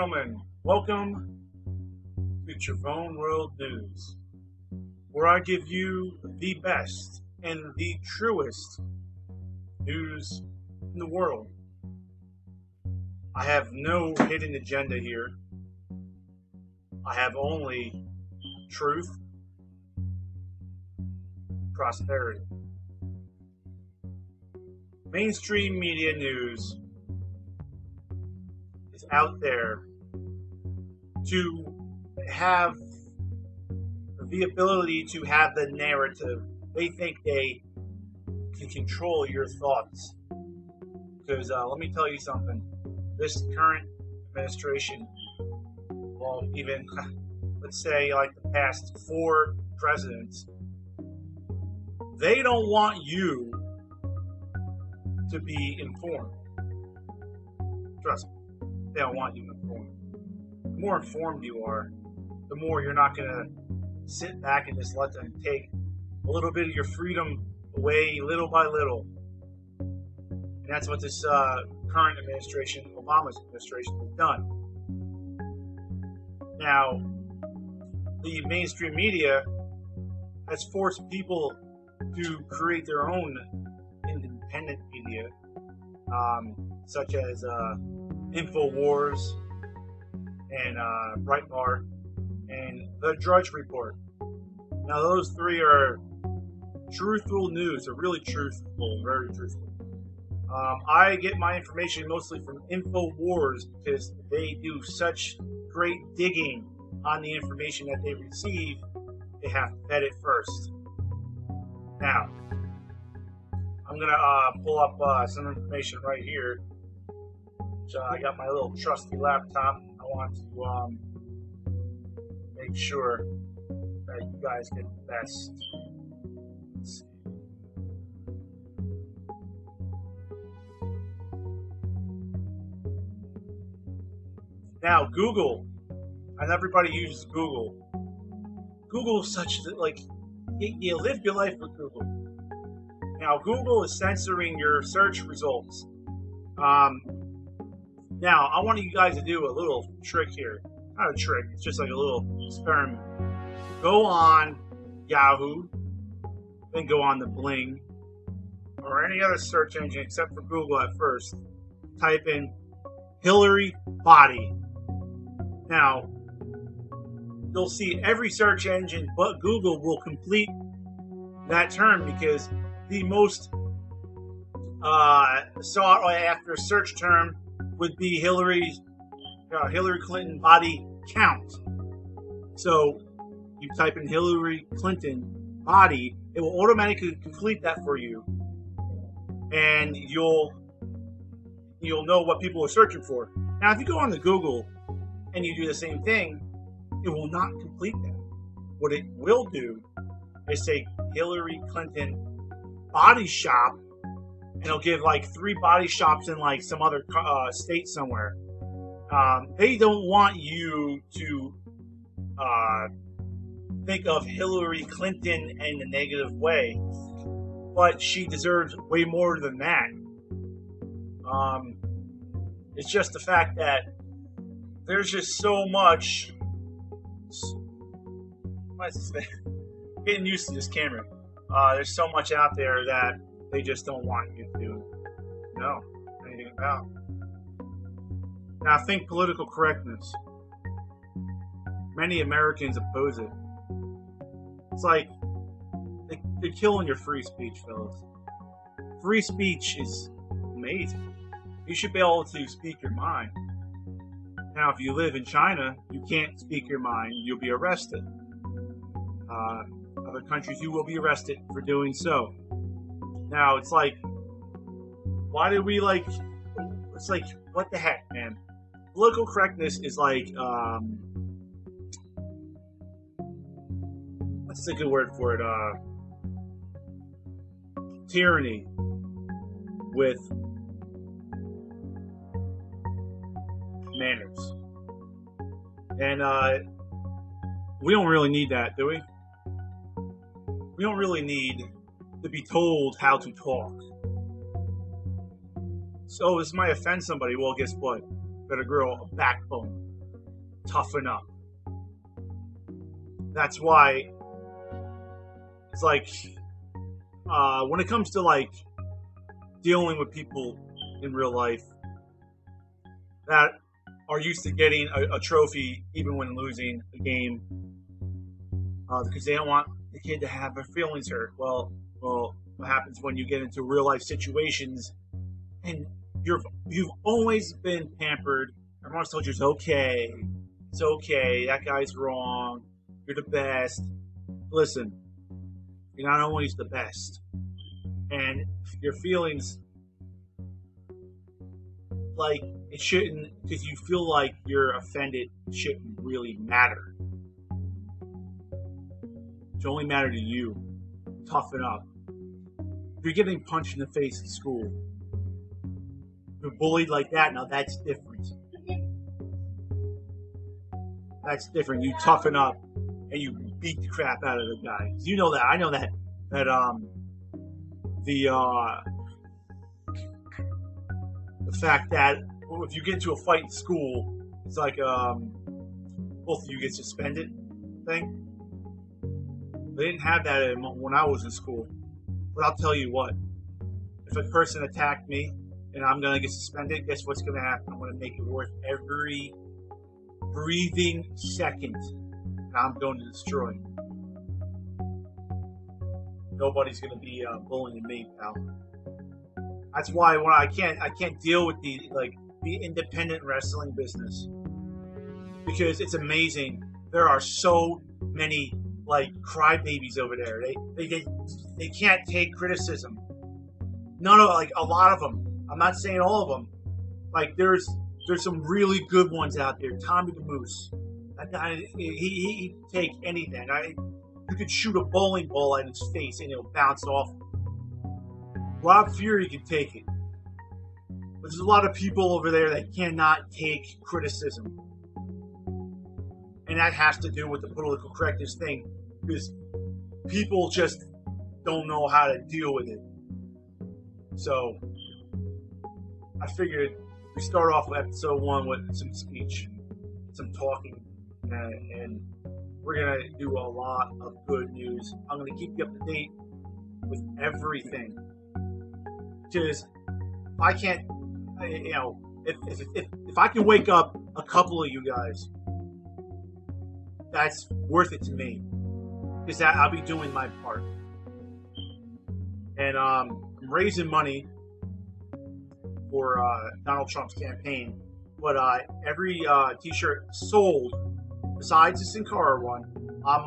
gentlemen, welcome to Travone World News, where I give you the best and the truest news in the world. I have no hidden agenda here. I have only truth, prosperity. Mainstream media news is out there to have the ability to have the narrative. They think they can control your thoughts. Because let me tell you something. This current administration, well, even let's say like the past 4 presidents, they don't want you to be informed. Trust me, they don't want you informed. The more informed you are, the more you're not going to sit back and just let them take a little bit of your freedom away little by little. And that's what this current administration, Obama's administration, has done. Now, the mainstream media has forced people to create their own independent media, such as InfoWars and Breitbart and the Drudge Report. Now, those 3 are truthful news. They're really truthful, very truthful. I get my information mostly from InfoWars because they do such great digging on the information that they receive. They have to vet it first. Now, I'm going to pull up some information right here. So I got my little trusty laptop. I want to make sure that you guys get the best. Let's see. Now, Google, and everybody uses Google. Google is such like you live your life with Google. Now, Google is censoring your search results. Now, I want you guys to do a little trick here. Not a trick, it's just like a little experiment. Go on Yahoo, then go on the Bling, or any other search engine except for Google at first. Type in Hillary body. Now, you'll see every search engine but Google will complete that term because the most sought after search term would be Hillary Clinton body count. So you type in Hillary Clinton body, it will automatically complete that for you, and you'll know what people are searching for. Now, if you go on to Google and you do the same thing, it will not complete that. What it will do is say Hillary Clinton body shop, and it'll give like 3 body shops in like some other state somewhere. They don't want you to think of Hillary Clinton in a negative way, but she deserves way more than that. It's just the fact that there's just so much. What is this? Getting used to this camera. There's so much out there that they just don't want you to know anything about. Now, think political correctness. Many Americans oppose it. It's like they're killing your free speech, fellas. Free speech is amazing. You should be able to speak your mind. Now, if you live in China, you can't speak your mind. You'll be arrested. Other countries, you will be arrested for doing so. Now, it's like, why do we like, it's like, what the heck, man? Political correctness is like, what's a good word for it? Tyranny with manners. And we don't really need that, do we? We don't really need to be told how to talk. So this might offend somebody. Well, guess what? Better grow a backbone. toughen up. That's why it's like when it comes to like dealing with people in real life that are used to getting a trophy even when losing a game because they don't want the kid to have their feelings hurt. Well, what happens when you get into real life situations and you've always been pampered? Everyone's told you it's okay, that guy's wrong, you're the best. Listen, you're not always the best, and your feelings, like, it shouldn't, because you feel like you're offended, shouldn't really matter. It should only matter to you. Toughen up. If you're getting punched in the face at school, if you're bullied like that, now that's different. That's different. You toughen up and you beat the crap out of the guy. You know that. I know that the fact that if you get into a fight in school, it's like both of you get suspended thing. They didn't have that when I was in school. But I'll tell you what, if a person attacked me and I'm going to get suspended, guess what's going to happen? I'm going to make it worth every breathing second I'm going to destroy. Nobody's going to be bullying me, pal. That's why when I can't deal with the independent wrestling business, because it's amazing. There are so many crybabies over there. They can't take criticism. None of a lot of them. I'm not saying all of them. There's some really good ones out there. Tommy the Moose. That guy, he take anything. You could shoot a bowling ball at his face and it'll bounce off. Rob Fury can take it. But there's a lot of people over there that cannot take criticism. And that has to do with the political correctness thing. Because people just don't know how to deal with it. So, I figured we start off with episode 1 with some speech, some talking, and we're going to do a lot of good news. I'm going to keep you up to date with everything. Because if I can't, if I can wake up a couple of you guys, that's worth it to me. Because I'll be doing my part. And I'm raising money for Donald Trump's campaign. But every t-shirt sold, besides the Sin Cara one, on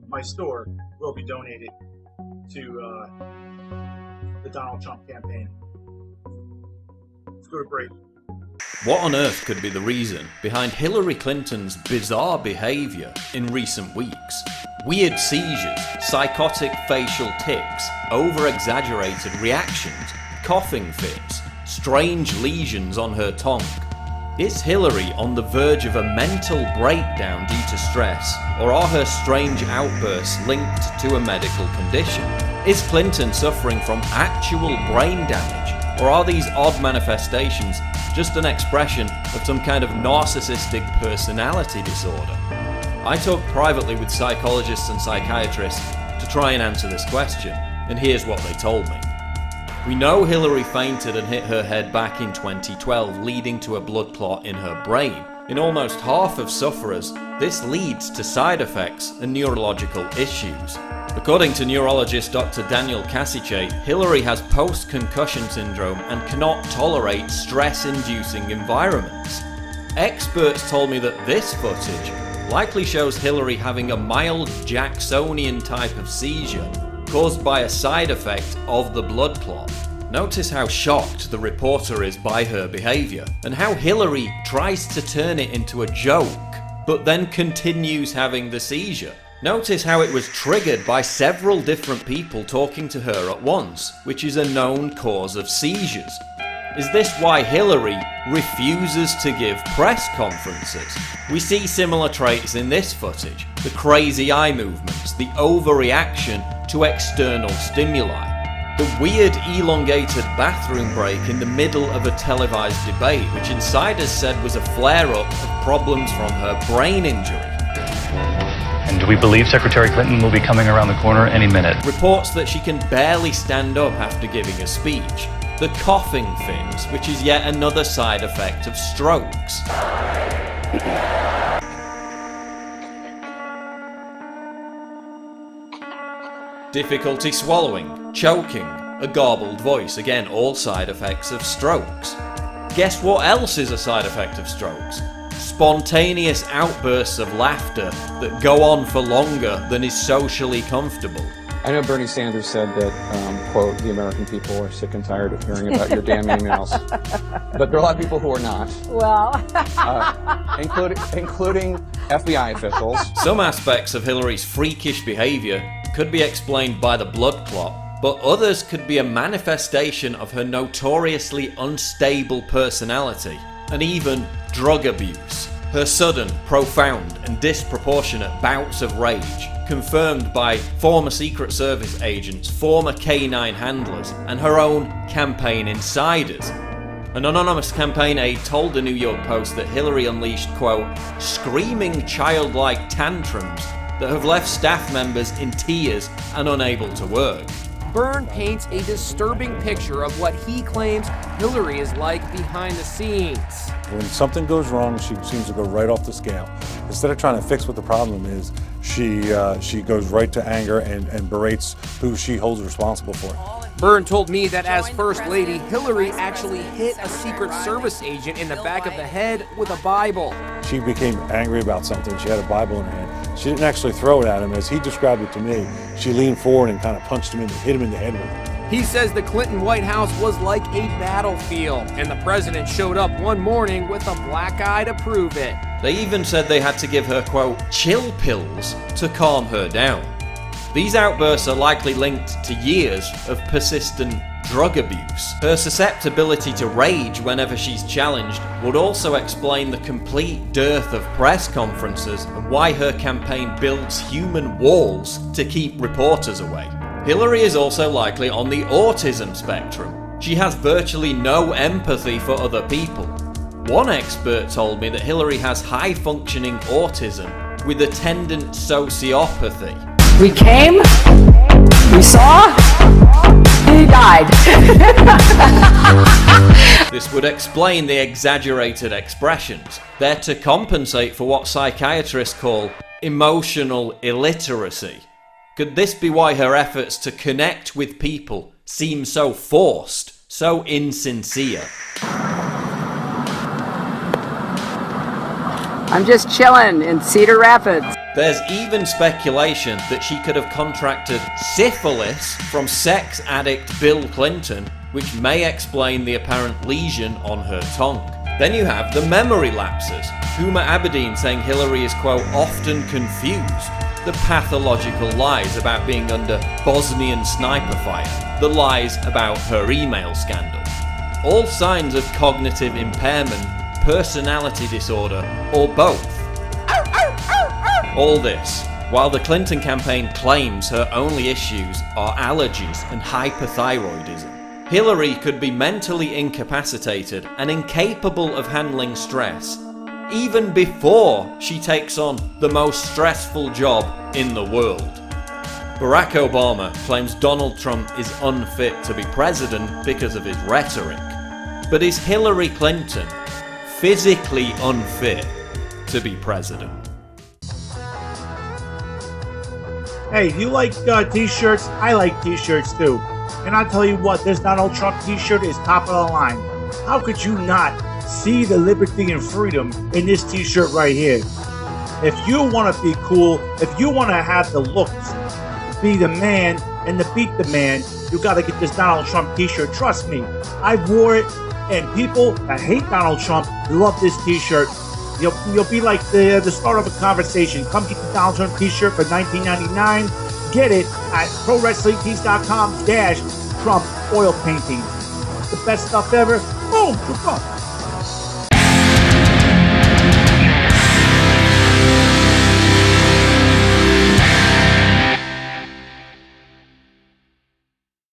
my store, will be donated to the Donald Trump campaign. Let's go to break. What on earth could be the reason behind Hillary Clinton's bizarre behaviour in recent weeks? Weird seizures, psychotic facial tics, over-exaggerated reactions, coughing fits, strange lesions on her tongue. Is Hillary on the verge of a mental breakdown due to stress, or are her strange outbursts linked to a medical condition? Is Clinton suffering from actual brain damage, or are these odd manifestations just an expression of some kind of narcissistic personality disorder? I talked privately with psychologists and psychiatrists to try and answer this question, and here's what they told me. We know Hillary fainted and hit her head back in 2012, leading to a blood clot in her brain. In almost half of sufferers, this leads to side effects and neurological issues. According to neurologist Dr. Daniel Kasiche, Hillary has post-concussion syndrome and cannot tolerate stress-inducing environments. Experts told me that this footage likely shows Hillary having a mild Jacksonian type of seizure caused by a side effect of the blood clot. Notice how shocked the reporter is by her behaviour, and how Hillary tries to turn it into a joke, but then continues having the seizure. Notice how it was triggered by several different people talking to her at once, which is a known cause of seizures. Is this why Hillary refuses to give press conferences? We see similar traits in this footage: the crazy eye movements, the overreaction to external stimuli, the weird elongated bathroom break in the middle of a televised debate, which insiders said was a flare-up of problems from her brain injury. And do we believe Secretary Clinton will be coming around the corner any minute? Reports that she can barely stand up after giving a speech. The coughing fits, which is yet another side effect of strokes. Difficulty swallowing, choking, a garbled voice, again all side effects of strokes. Guess what else is a side effect of strokes? Spontaneous outbursts of laughter that go on for longer than is socially comfortable. I know Bernie Sanders said that, quote, the American people are sick and tired of hearing about your damn emails. But there are a lot of people who are not. Well. Including FBI officials. Some aspects of Hillary's freakish behaviour could be explained by the blood clot, but others could be a manifestation of her notoriously unstable personality, and even drug abuse. Her sudden, profound, and disproportionate bouts of rage, confirmed by former Secret Service agents, former K9 handlers, and her own campaign insiders. An anonymous campaign aide told the New York Post that Hillary unleashed, quote, screaming childlike tantrums that have left staff members in tears and unable to work. Byrne paints a disturbing picture of what he claims Hillary is like behind the scenes. When something goes wrong, she seems to go right off the scale. Instead of trying to fix what the problem is, she goes right to anger and berates who she holds responsible for. Byrne told me that as First Lady, Hillary actually hit a Secret Service agent in the back of the head with a Bible. She became angry about something. She had a Bible in her hand. She didn't actually throw it at him. As he described it to me, she leaned forward and kind of punched him hit him in the head with it. He says the Clinton White House was like a battlefield, and the president showed up one morning with a black eye to prove it. They even said they had to give her, quote, chill pills to calm her down. These outbursts are likely linked to years of persistent drug abuse. Her susceptibility to rage whenever she's challenged would also explain the complete dearth of press conferences and why her campaign builds human walls to keep reporters away. Hillary is also likely on the autism spectrum. She has virtually no empathy for other people. One expert told me that Hillary has high-functioning autism with attendant sociopathy. We came, we saw, he died. This would explain the exaggerated expressions. They're to compensate for what psychiatrists call emotional illiteracy. Could this be why her efforts to connect with people seem so forced, so insincere? I'm just chilling in Cedar Rapids. There's even speculation that she could have contracted syphilis from sex addict Bill Clinton, which may explain the apparent lesion on her tongue. Then you have the memory lapses. Huma Abedin saying Hillary is, quote, often confused. The pathological lies about being under Bosnian sniper fire. The lies about her email scandal. All signs of cognitive impairment, personality disorder, or both. All this, while the Clinton campaign claims her only issues are allergies and hyperthyroidism. Hillary could be mentally incapacitated and incapable of handling stress, even before she takes on the most stressful job in the world. Barack Obama claims Donald Trump is unfit to be president because of his rhetoric. But is Hillary Clinton physically unfit to be president? Hey, you like t-shirts? I like t-shirts too. And I'll tell you what, this Donald Trump t-shirt is top of the line. How could you not see the liberty and freedom in this t-shirt right here? If you want to be cool, if you want to have the looks, be the man, and to beat the man, you got to get this Donald Trump t-shirt. Trust me, I wore it, and people that hate Donald Trump love this t-shirt. You'll be like the start of a conversation. Come get the Donald Trump t-shirt for $19.99. Get it at ProWrestlingTees.com/Trump oil painting. The best stuff ever. Boom!